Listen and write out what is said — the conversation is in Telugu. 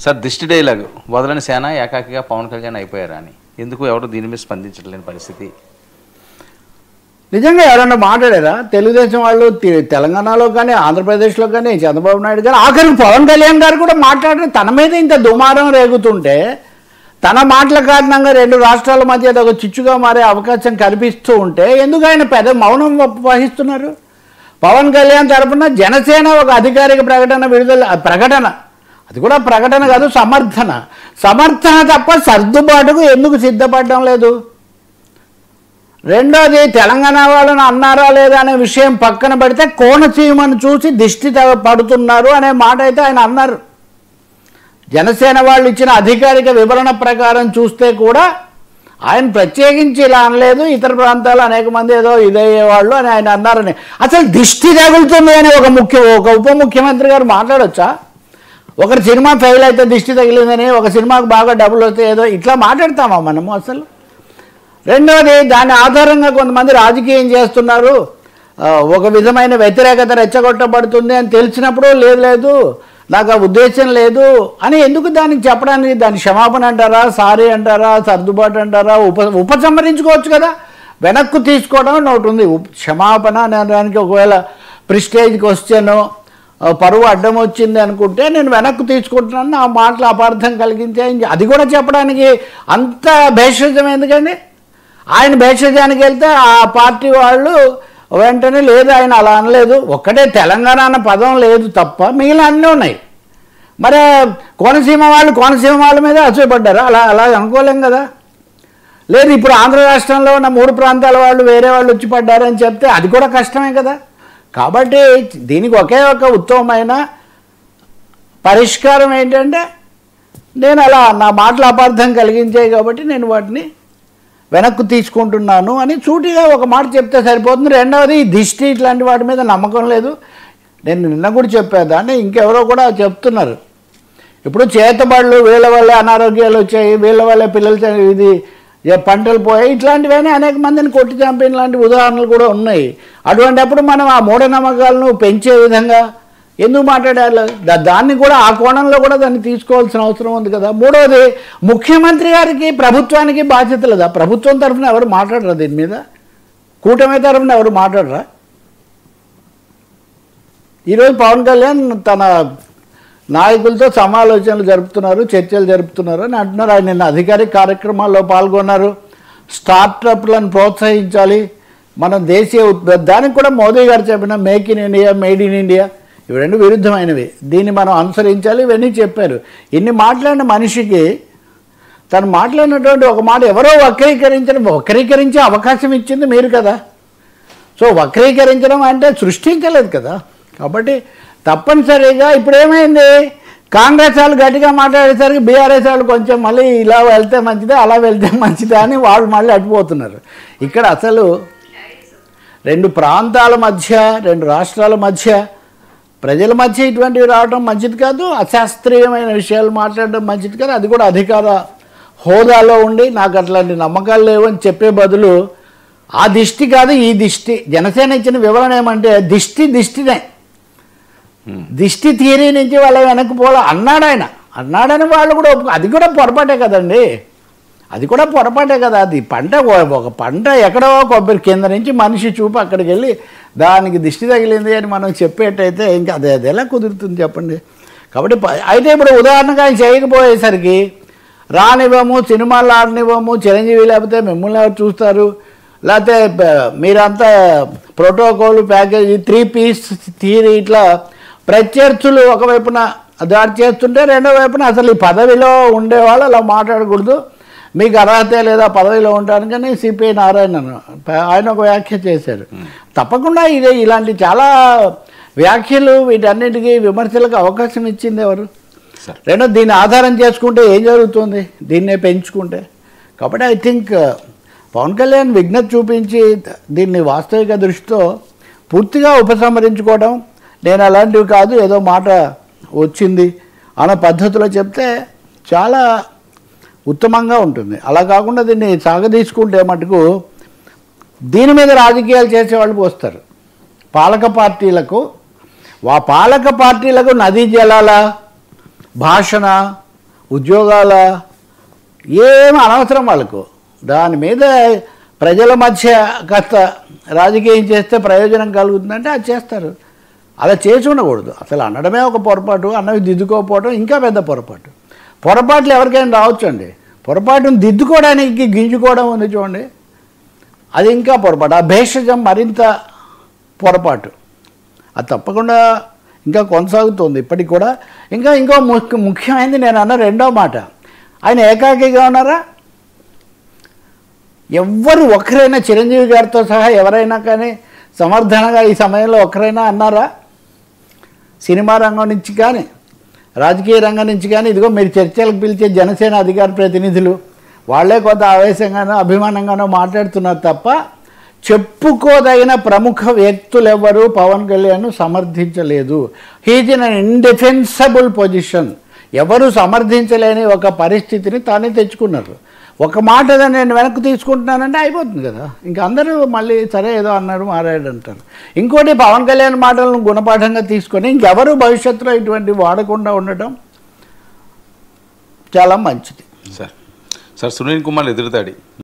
సార్ దిష్టి డైలాగ్ వదలని సేన ఏకాకిగా పవన్ కళ్యాణ్ అయిపోయారా అని, ఎందుకు ఎవరు దీని మీద స్పందించలేని పరిస్థితి? నిజంగా ఎవరన్నా మాట్లాడారా? తెలుగుదేశం వాళ్ళు తెలంగాణలో కానీ ఆంధ్రప్రదేశ్లో కానీ చంద్రబాబు నాయుడు గారు ఆఖరికి పవన్ కళ్యాణ్ గారు కూడా మాట్లాడారు. తన మీద ఇంత దుమారం రేగుతుంటే తన మాటల కారణంగా రెండు రాష్ట్రాల మధ్య ఒక చిచ్చుగా మారే అవకాశం కనిపిస్తూ ఉంటే ఎందుకు ఆయన పెద్ద మౌనం వహిస్తున్నారు? పవన్ కళ్యాణ్ తరఫున జనసేన ఒక అధికారిక ప్రకటన అది కూడా ప్రకటన కాదు, సమర్థన తప్ప సర్దుబాటుకు ఎందుకు సిద్ధపడడం లేదు? రెండోది, తెలంగాణ వాళ్ళని అన్నారా లేదా అనే విషయం పక్కన పెడితే కోనసీమను చూసి దిష్టి పడుతున్నారు అనే మాట అయితే ఆయన అన్నారు. జనసేన వాళ్ళు ఇచ్చిన అధికారిక వివరణ ప్రకారం చూస్తే కూడా ఆయన ప్రత్యేకించి ఇలా అనలేదు, ఇతర ప్రాంతాలు అనేక మంది ఏదో ఇదయ్యేవాళ్ళు అని ఆయన అన్నారని. అసలు దిష్టి తగులుతుంది అని ఒక ఉప ముఖ్యమంత్రి గారు మాట్లాడొచ్చా? ఒకరి సినిమా ఫెయిల్ అయితే దిష్టి తగిలిందని, ఒక సినిమాకు బాగా డబ్బులు వస్తే ఏదో ఇట్లా మాట్లాడతామా మనము అసలు? రెండోది, దాని ఆధారంగా కొంతమంది రాజకీయం చేస్తున్నారు, ఒక విధమైన వ్యతిరేకత రెచ్చగొట్టబడుతుంది అని తెలిసినప్పుడు లేదు నాకు ఆ ఉద్దేశం లేదు అని ఎందుకు దానికి చెప్పడానికి? దాని క్షమాపణ అంటారా, సారీ అంటారా, సర్దుబాటు అంటారా? ఉపసంహరించుకోవచ్చు కదా. వెనక్కు తీసుకోవడం ఒకటి ఉంది, క్షమాపణ అనడానికి ఒకవేళ ప్రిస్టేజ్ క్వశ్చన్ పరువు అడ్డం వచ్చింది అనుకుంటే నేను వెనక్కు తీసుకుంటున్నాను, నా మాటలు అపార్థం కలిగించే అది కూడా చెప్పడానికి అంత భేషజం ఎందుకండి? ఆయన భేషజానికి వెళ్తే ఆ పార్టీ వాళ్ళు వెంటనే లేదు ఆయన అలా అనలేదు, ఒక్కటే తెలంగాణ అన్న పదం లేదు తప్ప మిగిలిన అన్నీ ఉన్నాయి. మరి కోనసీమ వాళ్ళ మీద అసూయపడ్డారు, అలా అనుకోలేం కదా. లేదు ఇప్పుడు ఆంధ్ర రాష్ట్రంలో ఉన్న 3 ప్రాంతాల వాళ్ళు వేరే వాళ్ళు వచ్చి పడ్డారని చెప్తే అది కూడా కష్టమే కదా. కాబట్టి దీనికి ఒకే ఒక ఉత్తమమైన పరిష్కారం ఏంటంటే, నేను అలా నా మాటలు అపార్థం కలిగించాయి కాబట్టి నేను వాటిని వెనక్కు తీసుకుంటున్నాను అని సూటిగా ఒక మాట చెప్తే సరిపోతుంది. రెండవది, ఈ దిష్టి ఇట్లాంటి వాటి మీద నమ్మకం లేదు. నేను నిన్న కూడా చెప్పేదాన్ని, ఇంకెవరో కూడా చెప్తున్నారు, ఇప్పుడు చేతబడులు వీళ్ళ వల్లే అనారోగ్యాలు వచ్చాయి, వీళ్ళ వల్లే పిల్లలు ఇది పంటలు పోయాయి, ఇట్లాంటివన్నీ అనేక మందిని కొట్టి చంపిన లాంటి ఉదాహరణలు కూడా ఉన్నాయి. అటువంటిప్పుడు మనం ఆ మూఢనమ్మకాలను పెంచే విధంగా ఎందుకు మాట్లాడాలి? దాన్ని కూడా ఆ కోణంలో కూడా దాన్ని తీసుకోవాల్సిన అవసరం ఉంది కదా. మూడవది, ముఖ్యమంత్రి గారికి ప్రభుత్వానికి బాధ్యత లేదా? ప్రభుత్వం తరఫున ఎవరు మాట్లాడరా దీని మీద? కూటమి తరఫున ఎవరు మాట్లాడరా? ఈరోజు పవన్ కళ్యాణ్ తన నాయకులతో సమాలోచనలు జరుపుతున్నారు, చర్చలు జరుపుతున్నారు అని అంటున్నారు. ఆయన నిన్న అధికారిక కార్యక్రమాల్లో పాల్గొన్నారు. స్టార్టప్లను ప్రోత్సహించాలి, మనం దేశీయ దానికి కూడా మోదీ గారు చెప్పిన make in India, made in India ఇవి రెండు విరుద్ధమైనవి, దీన్ని మనం అనుసరించాలి, ఇవన్నీ చెప్పారు. ఇన్ని మాట్లాడిన మనిషికి తను మాట్లాడినటువంటి ఒక మాట ఎవరో వక్రీకరించే అవకాశం ఇచ్చింది మీరు కదా. సో వక్రీకరించడం అంటే సృష్టించలేదు కదా. కాబట్టి తప్పనిసరిగా ఇప్పుడు ఏమైంది, కాంగ్రెస్ వాళ్ళు గట్టిగా మాట్లాడేసరికి బీఆర్ఎస్ వాళ్ళు కొంచెం మళ్ళీ ఇలా వెళ్తే మంచిదే, అలా వెళ్తే మంచిదే అని వాళ్ళు మళ్ళీ అడిపోతున్నారు. ఇక్కడ అసలు 2 ప్రాంతాల మధ్య, 2 రాష్ట్రాల మధ్య, ప్రజల మధ్య ఇటువంటివి రావడం మంచిది కాదు, అశాస్త్రీయమైన విషయాలు మాట్లాడడం మంచిది కాదు. అది కూడా అధికార హోదాలో ఉండి నాకు అట్లాంటి నమ్మకాలు లేవు అని చెప్పే బదులు ఆ దిష్టి కాదు ఈ దిష్టి. జనసేన ఇచ్చిన వివరణ ఏమంటే దిష్టినే, దిష్టి థియరీ నుంచి వాళ్ళ వెనక్కి పోలే అన్నాడని వాళ్ళు కూడా అది కూడా పొరపాటే కదండి, అది కూడా పొరపాటే కదా. అది ఒక పంట ఎక్కడో కొబ్బరి కింద నుంచి మనిషి చూపు అక్కడికి వెళ్ళి దానికి దిష్టి తగిలింది అని మనం చెప్పేటైతే ఇంకా అది ఎలా కుదురుతుంది చెప్పండి. కాబట్టి అయితే ఇప్పుడు ఉదాహరణగా ఆయన చేయకపోయేసరికి రానివ్వము, సినిమాలు ఆడనివ్వము, చిరంజీవి లేకపోతే మిమ్మల్ని ఎవరు చూస్తారు, లేకపోతే మీరంతా ప్రోటోకాల్ ప్యాకేజీ 3 పీస్ థియరీ ఇట్లా ప్రత్యర్థులు ఒకవైపున దాడి చేస్తుంటే రెండో వైపున అసలు ఈ పదవిలో ఉండేవాళ్ళు అలా మాట్లాడకూడదు, మీకు అర్హతే లేదా పదవిలో ఉండడానికని సిపిఐ నారాయణ ఆయన ఒక వ్యాఖ్య చేశారు. తప్పకుండా ఇలాంటి చాలా వ్యాఖ్యలు వీటన్నిటికీ విమర్శలకు అవకాశం ఇచ్చింది ఎవరు? రెండో దీన్ని ఆధారం చేసుకుంటే ఏం జరుగుతుంది, దీన్నే పెంచుకుంటే. కాబట్టి ఐ థింక్ పవన్ కళ్యాణ్ విఘ్నత చూపించి దీన్ని వాస్తవిక దృష్టితో పూర్తిగా ఉపసంహరించుకోవడం, నేను అలాంటివి కాదు ఏదో మాట వచ్చింది అన్న పద్ధతిలో చెప్తే చాలా ఉత్తమంగా ఉంటుంది. అలా కాకుండా దీన్ని సాగదీసుకుంటే మటుకు దీని మీద రాజకీయాలు చేసేవాళ్ళు పోస్తారు. పాలక పార్టీలకు నదీ జలాల భాషణ ఉద్యోగాల ఏం అనవసరం వాళ్ళకు. దాని మీద ప్రజల మధ్య కాస్త రాజకీయం చేస్తే ప్రయోజనం కలుగుతుందంటే అది చేస్తారు. అలా చేసి ఉండకూడదు. అసలు అనడమే ఒక పొరపాటు, అన్నవి దిద్దుకోకపోవడం ఇంకా పెద్ద పొరపాటు. పొరపాట్లు ఎవరికైనా రావచ్చండి. పొరపాటును దిద్దుకోవడానికి గింజుకోవడం ఉంది చూడండి, అది ఇంకా పొరపాటు. ఆ భేషజం మరింత పొరపాటు. అది తప్పకుండా ఇంకా కొనసాగుతుంది ఇప్పటికి కూడా. ఇంకో ముఖ్యమైనది నేను అన్న రెండో మాట, ఆయన ఏకాకిగా ఉన్నారా? ఎవ్వరు ఒక్కరైనా చిరంజీవి గారితో సహా ఎవరైనా కానీ సమర్థనగా ఈ సమయంలో ఒక్కరైనా అన్నారా? సినిమా రంగం నుంచి కానీ రాజకీయ రంగం నుంచి కానీ ఇదిగో మీరు చర్చలకు పిలిచే జనసేన అధికార ప్రతినిధులు వాళ్ళే కొంత ఆవేశంగానో అభిమానంగానో మాట్లాడుతున్నారు తప్ప చెప్పుకోదగిన ప్రముఖ వ్యక్తులు ఎవరు పవన్ కళ్యాణ్ సమర్థించలేదు. He's in an indefensible position. ఎవరు సమర్థించలేని ఒక పరిస్థితిని తానే తెచ్చుకున్నారు. ఒక మాట నేను వెనక్కి తీసుకుంటున్నానంటే అయిపోతుంది కదా. ఇంకా అందరూ మళ్ళీ సరే ఏదో అన్నారు మారాడు అంటారు. ఇంకోటి పవన్ కళ్యాణ్ మాటలను గుణపాఠంగా తీసుకొని ఇంకెవరు భవిష్యత్తులో ఇటువంటి వాడకుండా ఉండటం చాలా మంచిది. సార్ సునీల్ కుమార్ ఎదురుదాడి